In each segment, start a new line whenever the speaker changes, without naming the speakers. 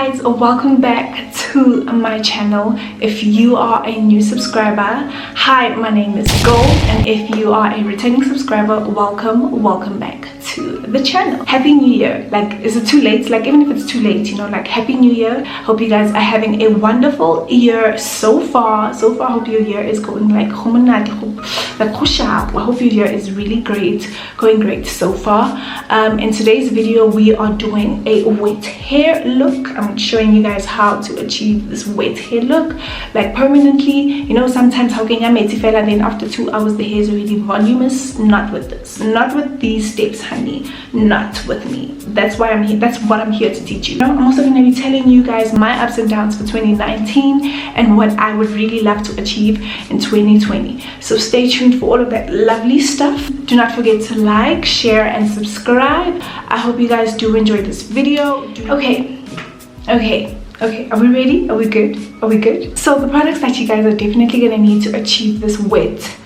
guys, welcome back to my channel. If you are a new subscriber, hi, my name is Gold, and if you are a returning subscriber, welcome back to the channel. Happy New Year. Like, is it too late? Like, even if it's too late, you know, like, Happy New Year. Hope you guys are having a wonderful year so far. I hope your year is going like I hope your year is really going great so far. In today's video, we are doing a wet hair look. I'm showing you guys how to achieve this wet hair look, like permanently. You know, sometimes how can you make it and then after 2 hours the hair is really voluminous. Not with this, not with these steps, honey, not with me. That's why I'm here. That's what I'm here to teach you. I'm also going to be telling you guys my ups and downs for 2019 and what I would really love to achieve in 2020. So stay tuned for all of that lovely stuff. Do not forget to like, share, and subscribe. I hope you guys do enjoy this video. Okay, are we ready? Are we good? So the products that you guys are definitely gonna need to achieve this wet,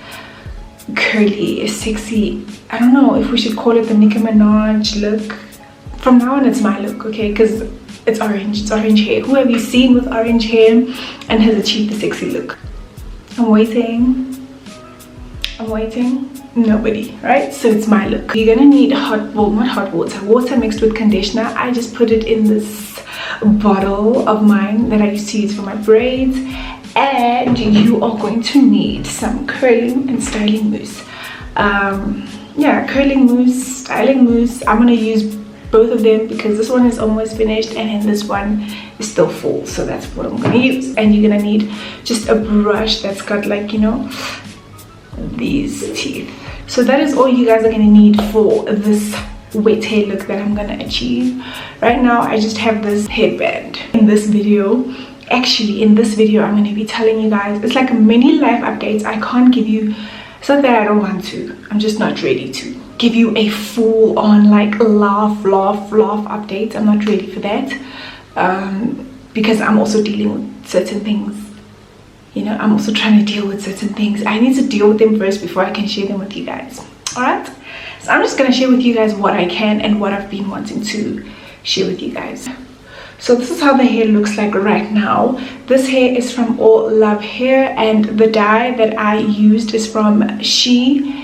curly, sexy, I don't know if we should call it the Nicki Minaj look. From now on, it's my look, okay? Because it's orange hair. Who have you seen with orange hair and has achieved the sexy look? I'm waiting. Nobody, right? So it's my look. You're gonna need water mixed with conditioner. I just put it in this bottle of mine that I used to use for my braids. And you are going to need some curling and styling mousse. Curling mousse, styling mousse. I'm gonna use both of them because this one is almost finished and then this one is still full, so that's what I'm gonna use. And you're gonna need just a brush that's got, like, you know, these teeth. So that is all you guys are gonna need for this wet hair look that I'm gonna achieve. Right now I just have this headband. In this video I'm gonna be telling you guys, it's like a mini life updates. I can't give you, it's not that I don't want to, I'm just not ready to give you a full on like laugh update. I'm not ready for that, because I'm also dealing with certain things. You know, I'm also trying to deal with certain things. I need to deal with them first before I can share them with you guys. All right, so I'm just gonna share with you guys what I can and what I've been wanting to share with you guys. So this is how the hair looks like right now. This hair is from ALLOVE hair, and the dye that I used is from She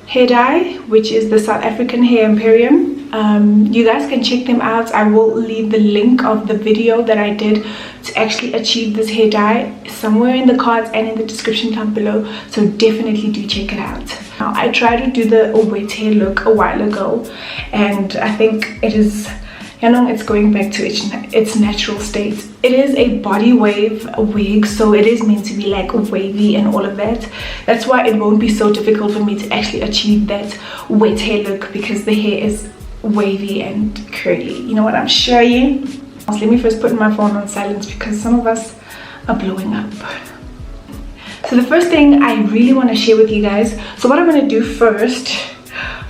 hair dye, which is the South African Hair Imperium. You guys can check them out. I will leave the link of the video that I did to actually achieve this hair dye somewhere in the cards and in the description down below, so definitely do check it out. Now, I tried to do the wet hair look a while ago, and I think it is, you know, it's going back to its natural state. It is a body wave wig, so it is meant to be like wavy and all of that. That's why it won't be so difficult for me to actually achieve that wet hair look, because the hair is wavy and curly. You know what, I'm sure you. Let me first put my phone on silence because some of us are blowing up. So the first thing I really want to share with you guys, so what I'm going to do first,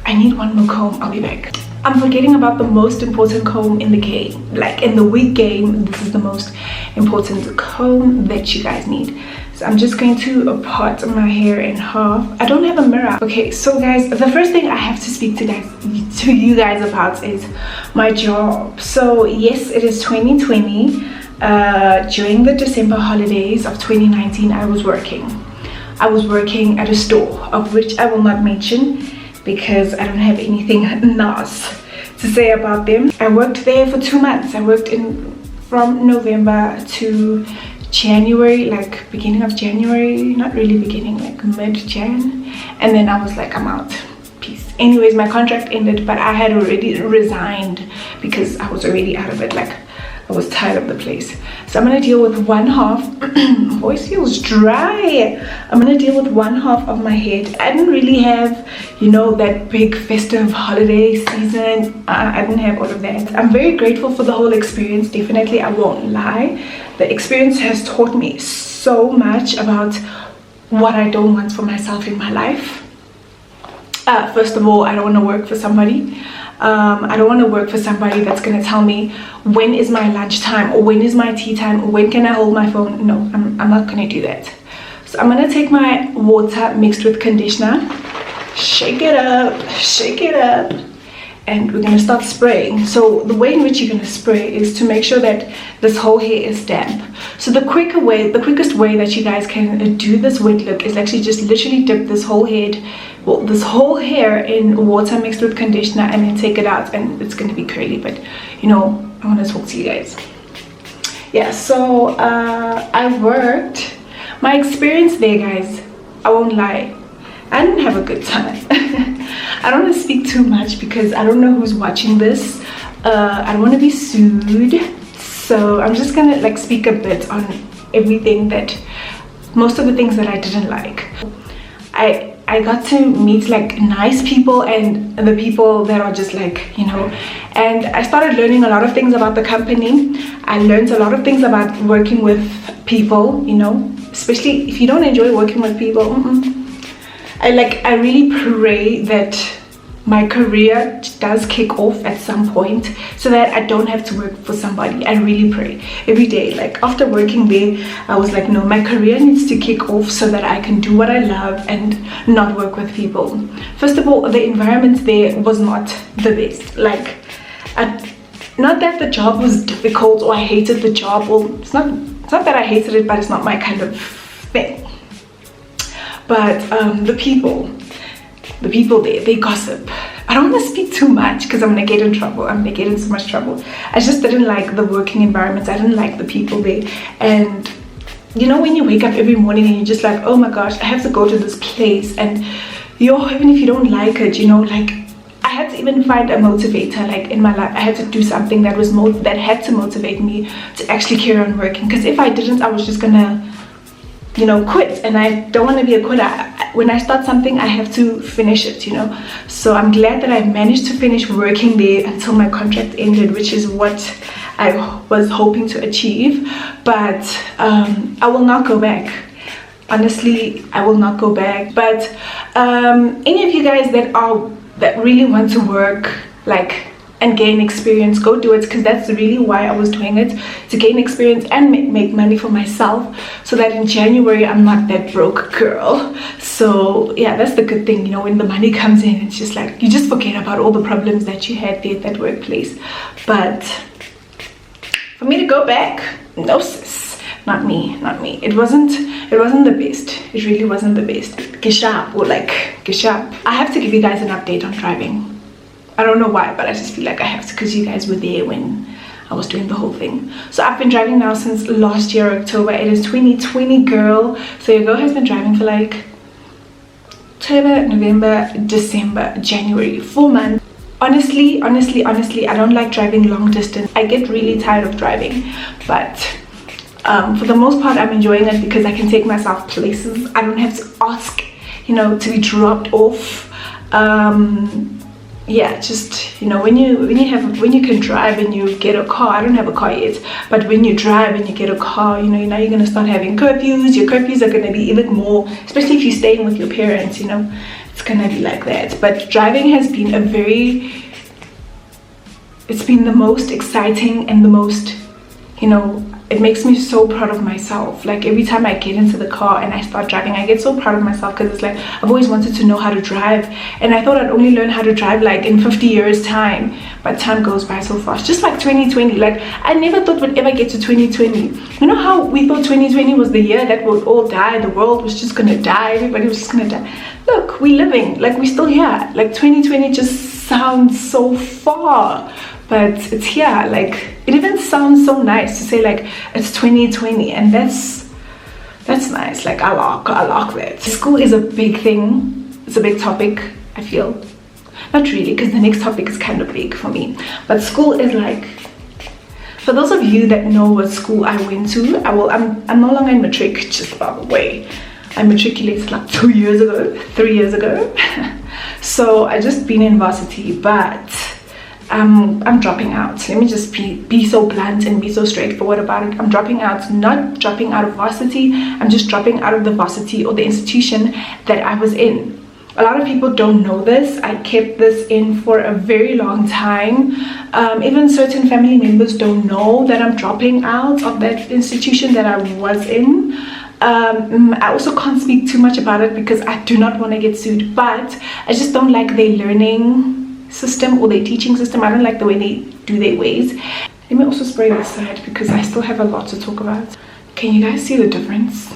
I need one more comb. I'll be back. I'm forgetting about the most important comb in the game. Like, in the wig game, this is the most important comb that you guys need. So I'm just going to part my hair in half. I don't have a mirror. Okay, so guys, the first thing I have to speak to you guys about is my job. So yes, it is 2020. During the December holidays of 2019, I was working at a store, of which I will not mention because I don't have anything nice to say about them. I worked there for 2 months. I worked from November to January, like beginning of January, not really beginning, like mid-Jan, and then I was like, I'm out, peace. Anyways, my contract ended, but I had already resigned because I was already out of it. Like, I was tired of the place. So I'm gonna deal with one half. My voice feels dry. I'm gonna deal with one half of my head. I didn't really have, you know, that big festive holiday season. I didn't have all of that. I'm very grateful for the whole experience, definitely, I won't lie. The experience has taught me so much about what I don't want for myself in my life. First of all, I don't want to work for somebody. I don't want to work for somebody that's going to tell me when is my lunchtime or when is my tea time or when can I hold my phone. No, I'm not going to do that. So I'm going to take my water mixed with conditioner, shake it up, and we're going to start spraying. So the way in which you're going to spray is to make sure that this whole hair is damp. So the quickest way that you guys can do this wet look is actually just literally dip this whole hair in water mixed with conditioner, and then take it out, and it's going to be curly. But you know, I want to talk to you guys. Yeah, so my experience there, guys, I won't lie, I didn't have a good time. I don't want to speak too much because I don't know who's watching this. I don't want to be sued, so I'm just gonna like speak a bit on everything, that most of the things that I didn't like. I got to meet like nice people and the people that are just like, you know, and I started learning a lot of things about the company. I learned a lot of things about working with people, you know, especially if you don't enjoy working with people. I really pray that my career does kick off at some point so that I don't have to work for somebody. I really pray every day. Like after working there, I was like, no, my career needs to kick off so that I can do what I love and not work with people. First of all, the environment there was not the best. Like, not that the job was difficult or I hated the job. Well, it's not that I hated it, but it's not my kind of thing. But the people there, they gossip. I don't want to speak too much because I'm gonna get in trouble. I'm gonna get in so much trouble. I just didn't like the working environment. I didn't like the people there. And you know, when you wake up every morning and you're just like, oh my gosh, I have to go to this place, and even if you don't like it, you know, like I had to even find a motivator. Like in my life, I had to do something that had to motivate me to actually carry on working. Because if I didn't, I was just gonna, you know, quit, and I don't want to be a quitter. When I start something, I have to finish it, you know. So I'm glad that I managed to finish working there until my contract ended, which is what I was hoping to achieve. But I will not go back. Honestly, I will not go back. But any of you guys that really want to work like and gain experience, go do it, because that's really why I was doing it, to gain experience and make money for myself, so that in January I'm not that broke girl. So yeah, that's the good thing, you know, when the money comes in, it's just like you just forget about all the problems that you had there at that workplace. But for me to go back, no sis, not me. It wasn't the best. It really wasn't the best. I have to give you guys an update on driving. I don't know why, but I just feel like I have to, because you guys were there when I was doing the whole thing. So I've been driving now since last year, October. It is 2020, girl. So your girl has been driving for like October, November, December, January, 4 months. Honestly, I don't like driving long distance. I get really tired of driving, but for the most part, I'm enjoying it because I can take myself places. I don't have to ask, you know, to be dropped off. Yeah, just, you know, when you can drive and you get a car. I don't have a car yet, but when you drive and you get a car, you know, now you're gonna start having curfews. Your curfews are gonna be even more, especially if you're staying with your parents, you know, it's gonna be like that. But driving has been it's been the most exciting and the most, you know, it makes me so proud of myself. Like every time I get into the car and I start driving, I get so proud of myself, because it's like I've always wanted to know how to drive, and I thought I'd only learn how to drive like in 50 years time, but time goes by so fast. Just like 2020, like I never thought we'd ever get to 2020. You know how we thought 2020 was the year that we'll all die, the world was just gonna die, everybody was just gonna die. Look, we're living, like we're still here. Like 2020 just sounds so far, but it's here. Like it even sounds so nice to say like it's 2020, and that's nice. Like I like that. School is a big thing. It's a big topic, I feel. Not really, because the next topic is kind of big for me, but school is like, for those of you that know what school I went to, I'm no longer in matric, just by the way. I matriculated like 3 years ago. So I just been in varsity, but I'm dropping out. Let me just be so blunt and be so straightforward about it. I'm dropping out, not dropping out of varsity. I'm just dropping out of the varsity or the institution that I was in. A lot of people don't know this. I kept this in for a very long time. Even certain family members don't know that I'm dropping out of that institution that I was in. I also can't speak too much about it because I do not want to get sued, but I just don't like their learning system or their teaching system. I don't like the way they do their ways. Let me also spray this side because I still have a lot to talk about. Can you guys see the difference?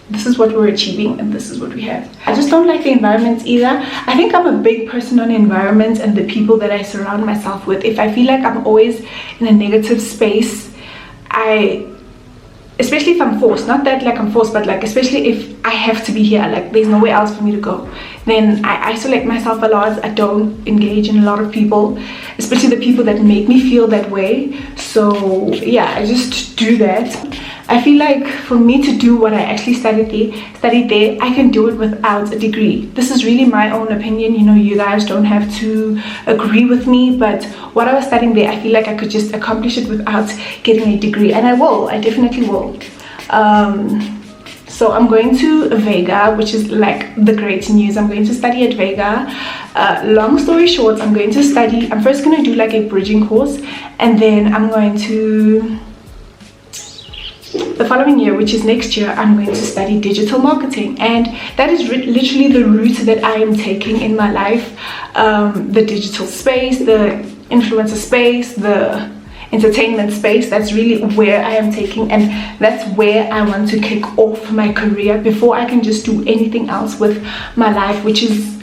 This is what we're achieving and this is what we have. I just don't like the environments either. I think I'm a big person on environments and the people that I surround myself with. If I feel like I'm always in a negative space, especially if I'm forced, not that like I'm forced, but like especially if I have to be here, like there's nowhere else for me to go, then I isolate myself a lot. I don't engage in a lot of people, especially the people that make me feel that way. So yeah, I just do that. I feel like for me to do what I actually studied there, I can do it without a degree. This is really my own opinion, you know, you guys don't have to agree with me, but what I was studying there, I feel like I could just accomplish it without getting a degree, and I definitely will. So I'm going to Vega, which is like the great news. I'm going to study at Vega. Long story short, I'm first going to do like a bridging course, and then I'm going to, the following year, which is next year, I'm going to study digital marketing, and that is literally the route that I am taking in my life. The digital space, the influencer space, the entertainment space, that's really where I am taking, and that's where I want to kick off my career before I can just do anything else with my life, which is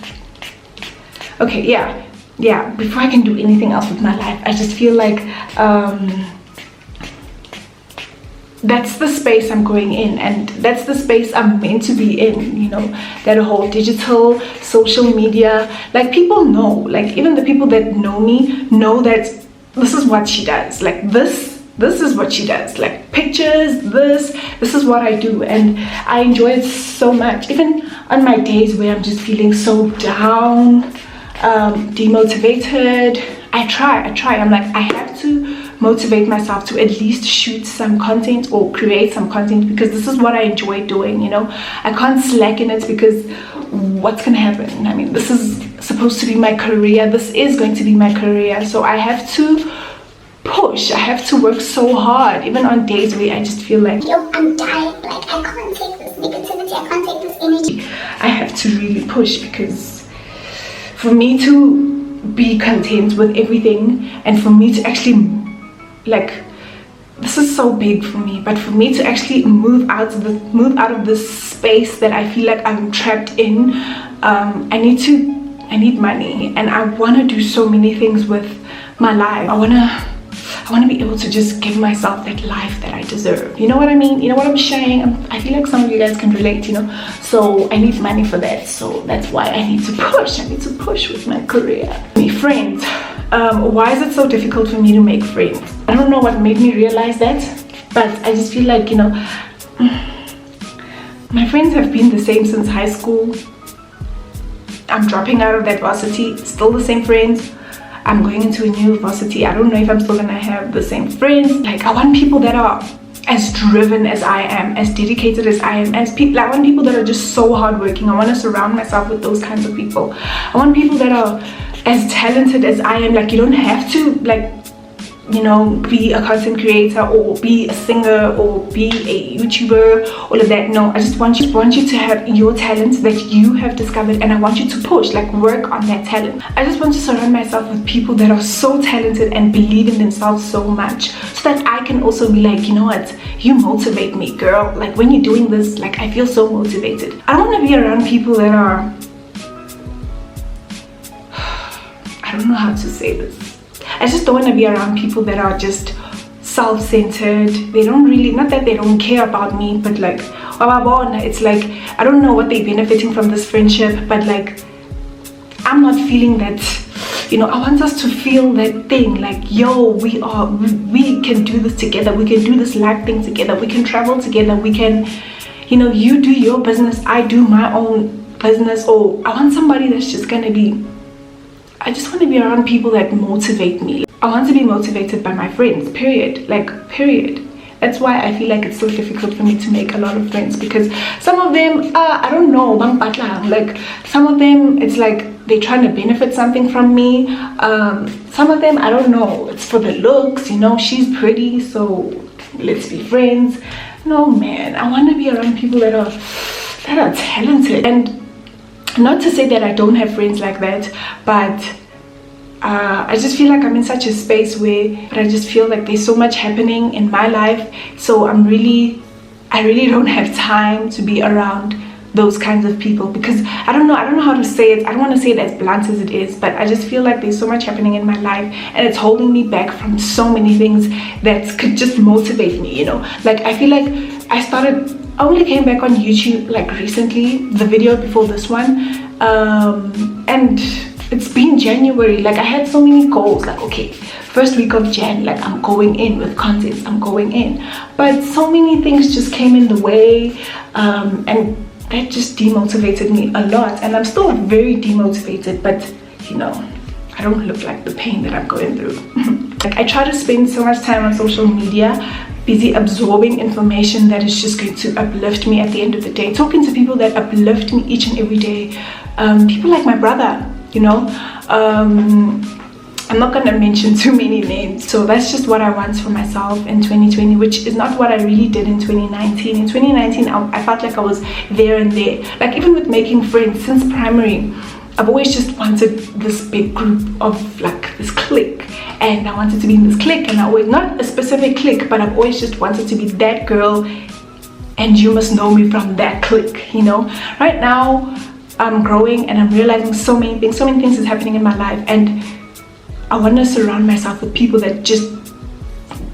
okay. Yeah, before I can do anything else with my life, I just feel like that's the space I'm going in, and that's the space I'm meant to be in, you know, that whole digital social media. Like, people know, like even the people that know me know that this is what she does. Like this is what she does, like pictures, this is what I do, and I enjoy it so much. Even on my days where I'm just feeling so down, demotivated, I try. I'm like, I have to motivate myself to at least shoot some content or create some content, because this is what I enjoy doing, you know. I can't slack in it, because what's gonna happen? I mean, this is supposed to be my career. This is going to be my career, so I have to push. I have to work so hard, even on days where I just feel like, yo, I'm dying, like I can't take this negativity, I can't take this energy. I have to really push, because for me to be content with everything, and for me to actually, like, this is so big for me, but for me to actually move out of this space that I feel like I'm trapped in, I need money, and I want to do so many things with my life. I want to be able to just give myself that life that I deserve. You know what I mean? You know what I'm saying? I feel like some of you guys can relate, you know. So I need money for that. So that's why I need to push. I need to push with my career. My friends. Why is it so difficult for me to make friends? I don't know what made me realize that, but I just feel like, you know, my friends have been the same since high school. I'm dropping out of that varsity, still the same friends. I'm going into a new varsity. I don't know if I'm still gonna have the same friends. Like, I want people that are as driven as I am, as dedicated as I am, I want people that are just so hardworking. I want to surround myself with those kinds of people. I want people that are as talented as I am. Like, you don't have to, like, you know, be a content creator or be a singer or be a YouTuber, all of that. No, I just want you to have your talent that you have discovered, and I want you to push, like, work on that talent. I just want to surround myself with people that are so talented and believe in themselves so much, so that I can also be like, you know what, you motivate me, girl. Like, when you're doing this, like, I feel so motivated. I don't want to be around people that are, I don't know how to say this. I just don't want to be around people that are just self-centered. They don't really, not that they don't care about me, but like, it's like, I don't know what they're benefiting from this friendship, but like, I'm not feeling that, you know. I want us to feel that thing, like, yo, we can do this together, we can do this life thing together, we can travel together, we can, you know, you do your business, I do my own business. Or I want somebody that's just gonna be, I just want to be around people that motivate me. I want to be motivated by my friends, period. Like, period. That's why I feel like it's so difficult for me to make a lot of friends, because some of them, I don't know, like, some of them, it's like they're trying to benefit something from me. Some of them, I don't know, it's for the looks, you know, she's pretty, so let's be friends. No, man, I want to be around people that are talented. And not to say that I don't have friends like that, but I just feel like I'm in such a space where I just feel like there's so much happening in my life, so I really don't have time to be around those kinds of people, because I don't know how to say it. I don't want to say it as blunt as it is, but I just feel like there's so much happening in my life and it's holding me back from so many things that could just motivate me, you know. Like I feel like I only came back on YouTube like recently, the video before this one, and it's been January. Like I had so many goals, like okay, first week of Jan, like I'm going in with content, I'm going in, but so many things just came in the way, and that just demotivated me a lot, and I'm still very demotivated, but you know, I don't look like the pain that I'm going through. Like I try to spend so much time on social media, busy absorbing information that is just going to uplift me at the end of the day, talking to people that uplift me each and every day, people like my brother, you know. I'm not going to mention too many names. So that's just what I want for myself in 2020, which is not what I really did in 2019. In 2019, I felt like I was there and there. Like even with making friends since primary, I've always just wanted this big group of like this clique, and I wanted to be in this clique, and I always, not a specific clique, but I've always just wanted to be that girl, and you must know me from that clique, you know. Right now I'm growing and I'm realizing so many things is happening in my life, and I want to surround myself with people that just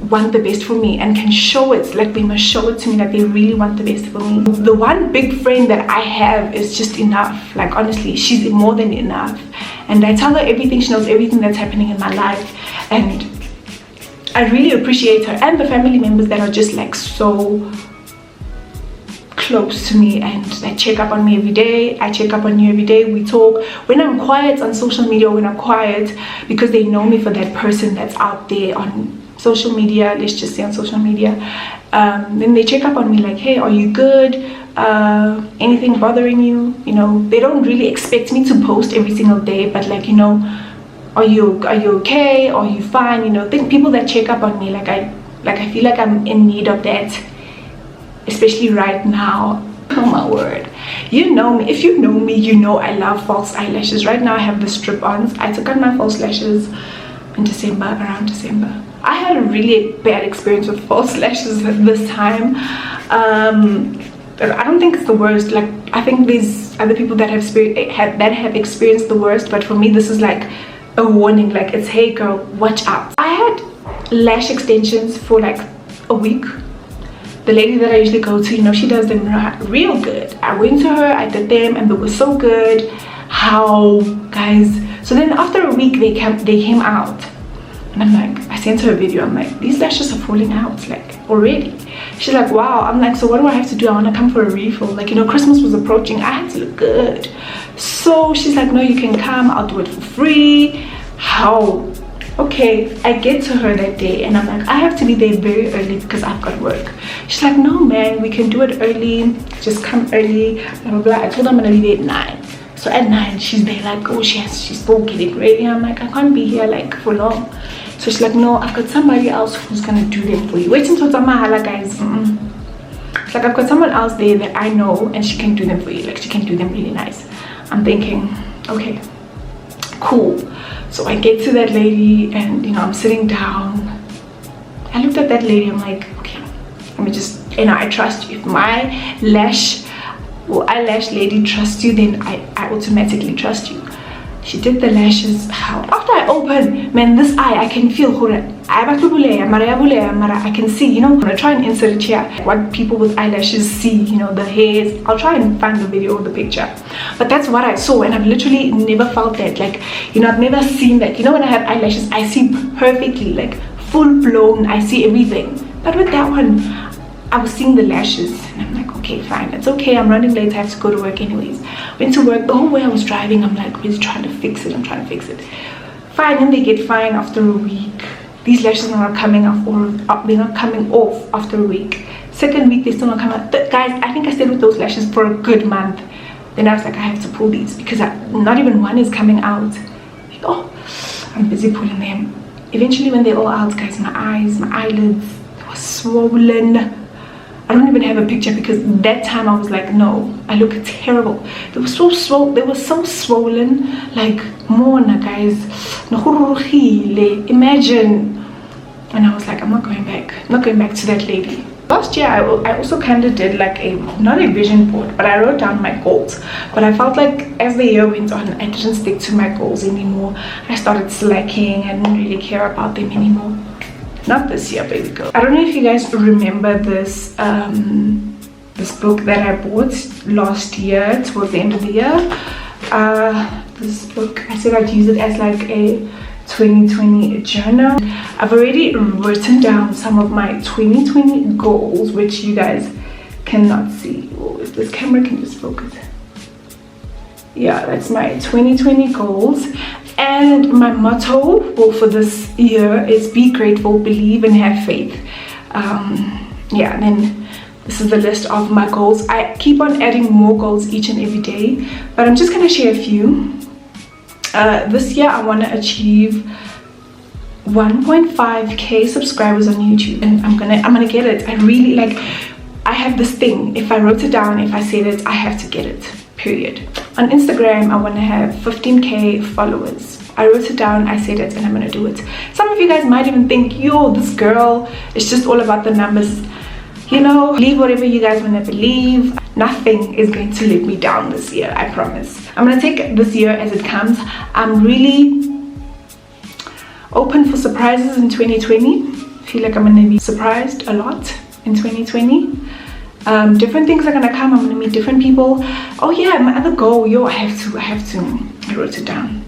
want the best for me and can show it. Like they must show it to me that they really want the best for me. The one big friend that I have is just enough. Like honestly, she's more than enough, and I tell her everything. She knows everything that's happening in my life, and I really appreciate her, and the family members that are just like so close to me and they check up on me every day. I check up on you every day. We talk. When I'm quiet on social media, when I'm quiet, because they know me for that person that's out there on social media, let's just say on social media, then they check up on me like, hey, are you good? Anything bothering you? You know, they don't really expect me to post every single day, but like, you know, are you okay? Are you fine? You know, think people that check up on me, like I feel like I'm in need of that, especially right now. Oh my word, you know me. If you know me, you know I love false eyelashes. Right now I have the strip-ons. I took out my false lashes in December, around December. I had a really bad experience with false lashes this time. I don't think it's the worst. Like I think there's other people that have experienced the worst, but for me this is like a warning. Like it's, hey girl, watch out. I had lash extensions for like a week. The lady that I usually go to, you know, she does them real good. I went to her, I did them, and they were so good. How, guys? So then after a week they came out, and I'm like, I sent her a video. I'm like, these lashes are falling out like already. She's like, wow. I'm like, so what do I have to do? I want to come for a refill. Like, you know, Christmas was approaching. I had to look good. So she's like, no, you can come, I'll do it for free. How? Okay, I get to her that day and I'm like, I have to be there very early because I've got work. She's like, no man, we can do it early, just come early, blah blah blah. I told her I'm gonna be there at 9. So at 9 she's there like, oh, she's still getting ready. I'm like, I can't be here like for long. So she's like, no, I've got somebody else who's gonna do them for you. Wait until Tamahala, guys. It's like, I've got someone else there that I know and she can do them for you. Like she can do them really nice. I'm thinking, okay, cool. So I get to that lady and, you know, I'm sitting down. I looked at that lady, I'm like, okay, let me just, you know, I trust you. If my eyelash lady trusts you, then I automatically trust you. She did the lashes. How? After I open, man, this eye, I can feel I can see, you know. I'm gonna try and insert it here. What people with eyelashes see, you know, the hairs. I'll try and find the video or the picture. But that's what I saw, and I've literally never felt that. Like, you know, I've never seen that. You know, when I have eyelashes, I see perfectly, like full blown. I see everything. But with that one, I was seeing the lashes, and I'm like, okay, fine, it's okay. I'm running late. I have to go to work anyways. Went to work. The whole way I was driving, I'm like, really trying to fix it. I'm trying to fix it. Fine, and they get fine after a week. These lashes are not coming off, or they're not coming off after a week. Second week, they still not come out. Guys, I think I stayed with those lashes for a good month. Then I was like, I have to pull these because not even one is coming out. Oh, I'm busy pulling them. Eventually, when they're all out, guys, my eyes, my eyelids, they were swollen. I don't even have a picture because that time I was like, no, I look terrible. They were so swollen, like mona guys, imagine. And I was like, I'm not going back to that lady. Last year I also kind of did like not a vision board, but I wrote down my goals. But I felt like as the year went on, I didn't stick to my goals anymore. I started slacking. I didn't really care about them anymore. Not this year, baby girl. I don't know if you guys remember this this book that I bought last year towards the end of the year. This book, I said I'd use it as like a 2020 journal. I've already written down some of my 2020 goals, which you guys cannot see. Oh, if this camera can just focus. Yeah, that's my 2020 goals. And my motto, well, for this year is be grateful, believe, and have faith. Yeah, and then this is the list of my goals. I keep on adding more goals each and every day, but I'm just gonna share a few. This year I want to achieve 1.5k subscribers on YouTube, and I'm gonna get it. I really like, I have this thing, if I wrote it down, if I said it, I have to get it, period. On Instagram I want to have 15k followers. I wrote it down, I said it, and I'm gonna do it. Some of you guys might even think, yo, this girl, it's just all about the numbers. You know, believe whatever you guys want to believe. Nothing is going to let me down this year, I promise. I'm gonna take this year as it comes. I'm really open for surprises in 2020. I feel like I'm gonna be surprised a lot in 2020. Different things are gonna come. I'm gonna meet different people. Oh yeah, my other goal, yo, I wrote it down.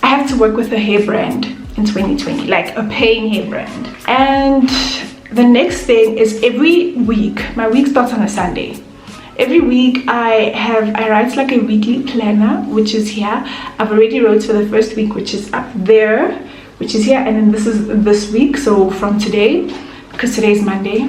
I have to work with a hair brand in 2020, like a paying hair brand. And the next thing is every week, my week starts on a Sunday. Every week I write like a weekly planner, which is here. I've already wrote for the first week, which is up there, which is here, and then this is this week. So from today, because today is Monday,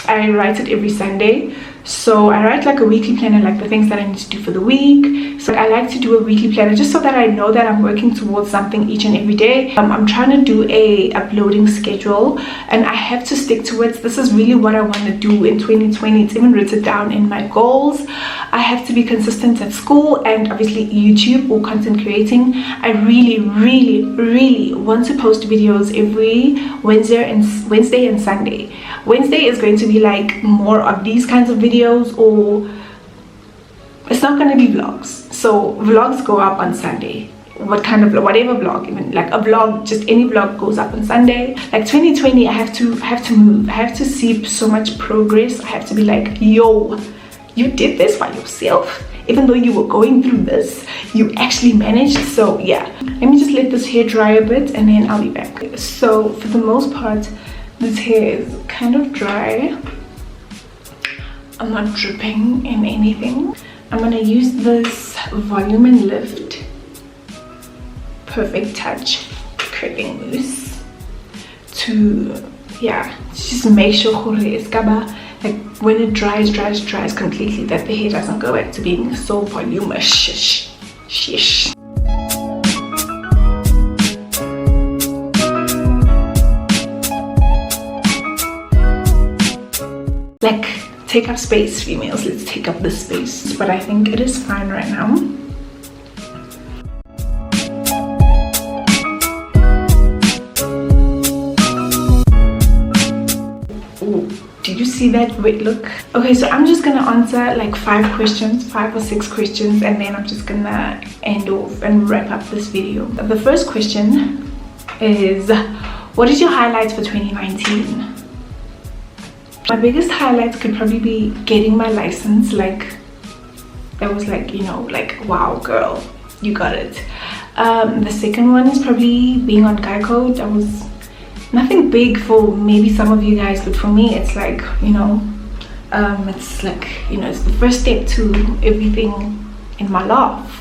I write it every Sunday. So I write like a weekly planner, like the things that I need to do for the week. So I like to do a weekly planner just so that I know that I'm working towards something each and every day. I'm trying to do a uploading schedule, and I have to stick to it. This is really what I want to do in 2020. It's even written down in my goals. I have to be consistent at school and obviously YouTube or content creating. I really want to post videos every Wednesday and Sunday. Wednesday is going to be like more of these kinds of videos, or it's not going to be vlogs. So vlogs go up on Sunday. Whatever vlog, even like a vlog, just any vlog goes up on Sunday. Like 2020, I have to move. I have to see so much progress. I have to be like, yo, you did this by yourself. Even though you were going through this, you actually managed. So yeah, let me just let this hair dry a bit and then I'll be back. So for the most part, this hair is kind of dry. I'm not dripping in anything. I'm gonna use this volume and lift perfect touch curling mousse to, yeah, just make sure like when it dries completely, that the hair doesn't go back to being so voluminous. Shish. Like, take up space, females. Let's take up this space. But I think it is fine right now. Ooh, did you see that? Wait, look. Okay, so I'm just gonna answer like 5 or 6 questions, and then I'm just gonna end off and wrap up this video. The first question is, what is your highlights for 2019? My biggest highlights could probably be getting my license. Like, that was like, you know, like, wow, girl, you got it. The second one is probably being on Geico. That was nothing big for maybe some of you guys, but for me, it's like, you know, it's like, you know, it's the first step to everything in my life.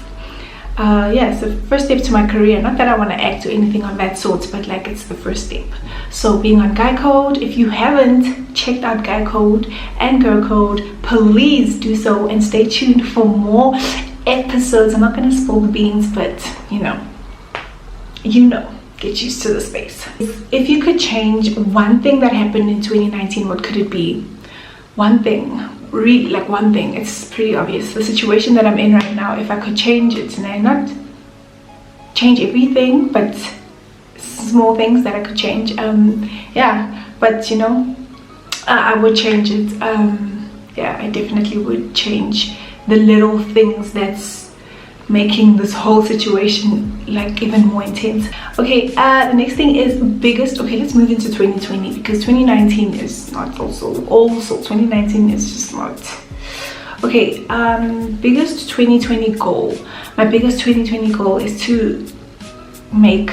Yeah, it's the first step to my career. Not that I want to act or anything of that sort, but like, it's the first step. So being on Guy Code, if you haven't checked out Guy Code and Girl Code, please do so and stay tuned for more episodes. I'm not going to spill the beans, but you know. get used to the space. If you could change one thing that happened in 2019, what could it be? One thing, really, like one thing. It's pretty obvious. The situation that I'm in right now, if I could change it, and not change everything, but small things that I could change. Yeah, but you know, I would change it. Yeah, I definitely would change the little things that's making this whole situation like even more intense. Okay, the next thing is biggest. Okay, let's move into 2020, because 2019 is not also 2019 is just not okay. Biggest 2020 goal. My biggest 2020 goal is to make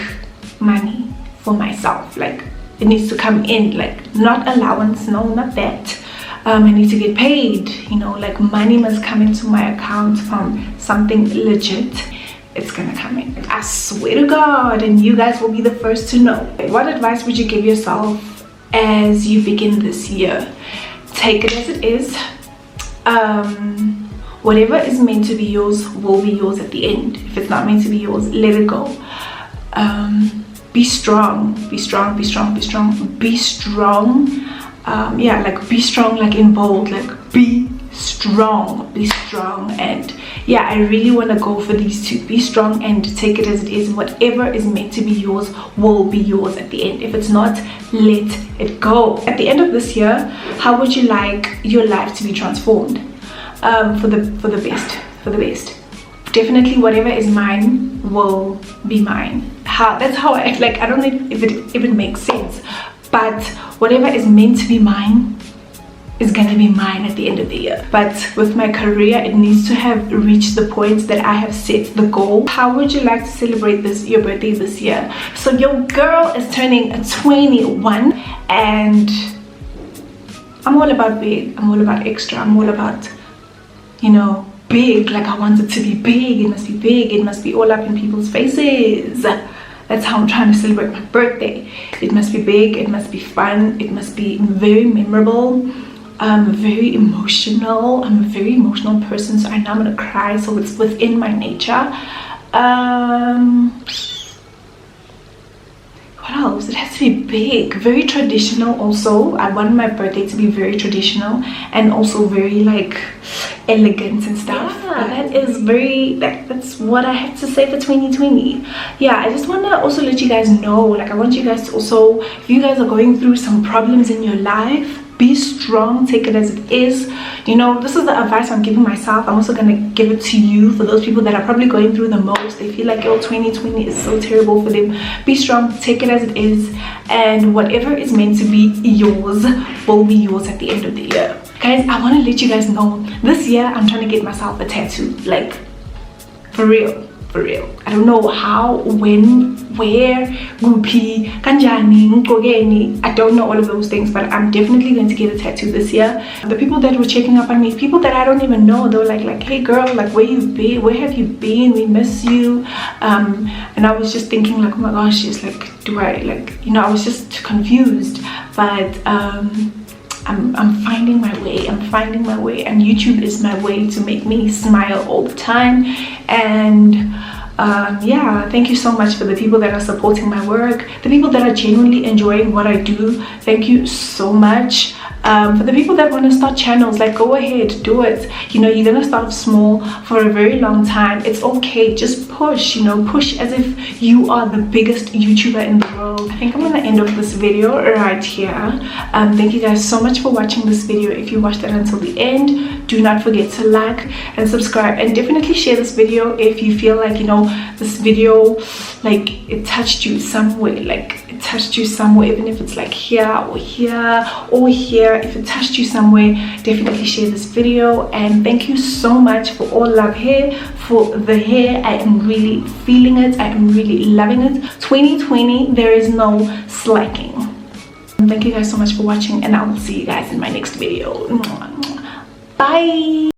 money for myself. Like, it needs to come in, like not allowance, no, not that. I need to get paid, you know, like money must come into my account from something legit. It's gonna come in, I swear to God, and you guys will be the first to know. What advice would you give yourself as you begin this year? Take it as it is. Whatever is meant to be yours will be yours at the end. If it's not meant to be yours, let it go. Be strong, be strong, be strong, be strong, be strong. Yeah, like be strong, like in bold, like be strong, and yeah, I really want to go for these two. Be strong and take it as it is. Whatever is meant to be yours will be yours at the end. If it's not, let it go. At the end of this year, how would you like your life to be transformed? For the best. Definitely whatever is mine will be mine. That's how I like. I don't know if it makes sense, but whatever is meant to be mine is gonna be mine at the end of the year. But with my career, it needs to have reached the point that I have set the goal. How would you like to celebrate your birthday this year? So your girl is turning 21, and I'm all about big, I'm all about extra, I'm all about, you know, big. Like, I want it to be big. It must be big. It must be all up in people's faces. That's how I'm trying to celebrate my birthday. It must be big, it must be fun, it must be very memorable, very emotional. I'm a very emotional person, so I know I'm gonna cry, so it's within my nature. What else? It has to be big, very traditional also. I want my birthday to be very traditional and also very like elegant and stuff. Yeah, that is very, that's what I have to say for 2020. Yeah, I just want to also let you guys know, like, I want you guys to also, if you guys are going through some problems in your life, be strong, take it as it is. You know, this is the advice I'm giving myself. I'm also gonna give it to you for those people that are probably going through the most. They feel like, oh, 2020 is so terrible for them. Be strong, take it as it is, and whatever is meant to be yours will be yours at the end of the year. Guys, I want to let you guys know, this year I'm trying to get myself a tattoo. Like, for real. I don't know how, when, where, gupi, kanjani, ngogeni. I don't know all of those things, but I'm definitely going to get a tattoo this year. The people that were checking up on me, people that I don't even know, they were like, hey girl, like, where you been? Where have you been? We miss you. And I was just thinking, like, oh my gosh, she's like, do I, like, you know, I was just confused. But I'm finding my way. I'm finding my way, and YouTube is my way to make me smile all the time. And yeah, thank you so much for the people that are supporting my work, the people that are genuinely enjoying what I do. Thank you so much. For the people that want to start channels, like, go ahead, do it. You know, you're gonna start small for a very long time. It's okay, just push, you know, push as if you are the biggest YouTuber in the world. I think I'm gonna end off this video right here. Thank you guys so much for watching this video. If you watched it until the end, do not forget to like and subscribe, and definitely share this video if you feel like, you know, this video, like, it touched you somewhere. Like, it touched you somewhere, even if it's like here or here or here. If it touched you somewhere, definitely share this video. And thank you so much for all love hair, for the hair. I am really feeling it. I am really loving it. 2020, there is no slacking. Thank you guys so much for watching, and I will see you guys in my next video. Bye.